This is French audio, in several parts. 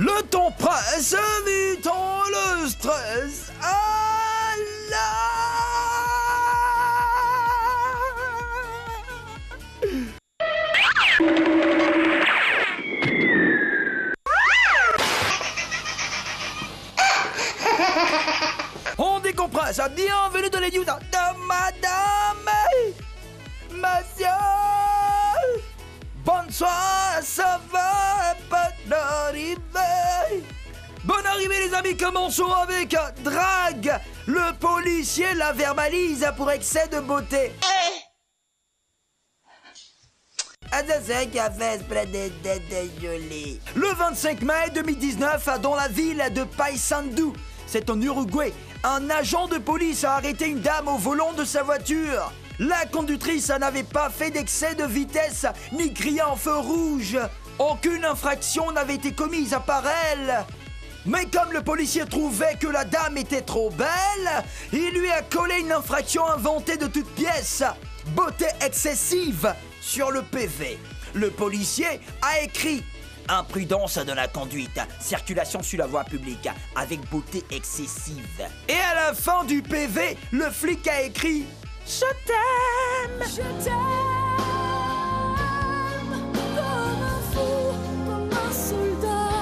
Le temps presse, évitons le stress. On décompresse, bienvenue dans les news de Madame, Monsieur. Bonsoir, ça va, bonne arrivée. Bonne arrivée les amis, commençons avec Drague. Le policier la verbalise pour excès de beauté. Le 25 mai 2019, dans la ville de Paysandú, c'est en Uruguay, un agent de police a arrêté une dame au volant de sa voiture. La conductrice n'avait pas fait d'excès de vitesse ni crié en feu rouge. Aucune infraction n'avait été commise par elle. Mais comme le policier trouvait que la dame était trop belle, il lui a collé une infraction inventée de toutes pièces. Beauté excessive sur le PV. Le policier a écrit imprudence de la conduite, circulation sur la voie publique avec beauté excessive. Et à la fin du PV, le flic a écrit je t'aime. Je t'aime comme un fou, comme un soldat.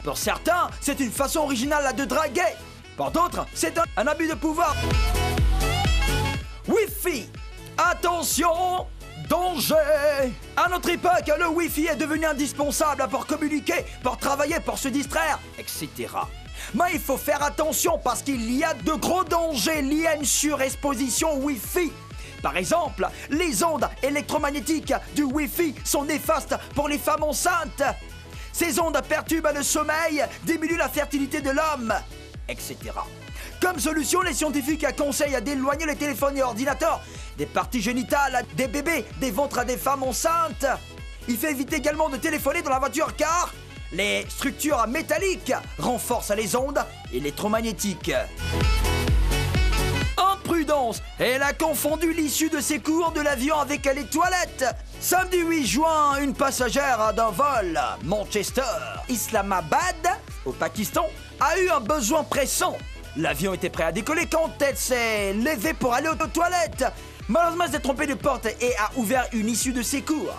Pour certains, c'est une façon originale de draguer. Pour d'autres, c'est un abus de pouvoir. Wi-Fi. Attention, danger. À notre époque, le Wi-Fi est devenu indispensable pour communiquer, pour travailler, pour se distraire, etc. Mais il faut faire attention parce qu'il y a de gros dangers liés à une surexposition Wi-Fi. Par exemple, les ondes électromagnétiques du Wi-Fi sont néfastes pour les femmes enceintes. Ces ondes perturbent le sommeil, diminuent la fertilité de l'homme, etc. Comme solution, les scientifiques conseillent d'éloigner les téléphones et ordinateurs des parties génitales des bébés, des ventres à des femmes enceintes. Il faut éviter également de téléphoner dans la voiture car les structures métalliques renforcent les ondes électromagnétiques. Imprudence, elle a confondu l'issue de ses cours de l'avion avec les toilettes. Samedi 8 juin, une passagère d'un vol Manchester-Islamabad au Pakistan a eu un besoin pressant. L'avion était prêt à décoller quand elle s'est levée pour aller aux toilettes. Malheureusement, elle s'est trompée de porte et a ouvert une issue de secours.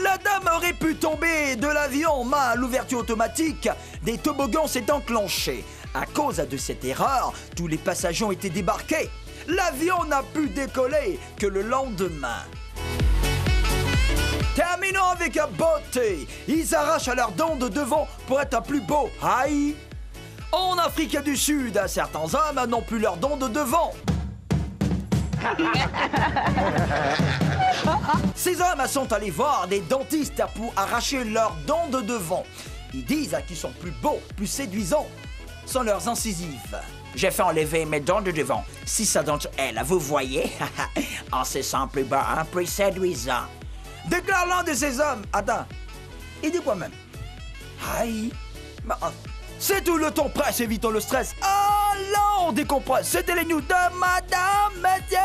La dame aurait pu tomber de l'avion, mais l'ouverture automatique des toboggans s'est enclenchée. À cause de cette erreur, tous les passagers ont été débarqués. L'avion n'a pu décoller que le lendemain. Terminons avec la beauté. Ils arrachent leurs dents de devant pour être plus beaux. Aïe! En Afrique du Sud, certains hommes n'ont plus leurs dents de devant. Ces hommes sont allés voir des dentistes pour arracher leurs dents de devant. Ils disent qu'ils sont plus beaux, plus séduisants sans leurs incisives. J'ai fait enlever mes dents de devant. Si ça donne elle, vous voyez, on se sent plus beau, plus séduisant. Déclare l'un de ces hommes. Attends, il dit quoi même? Aïe. C'est tout, le temps presse, évitons le stress. Alors, on décompresse. C'était les news de Madame Mathieu.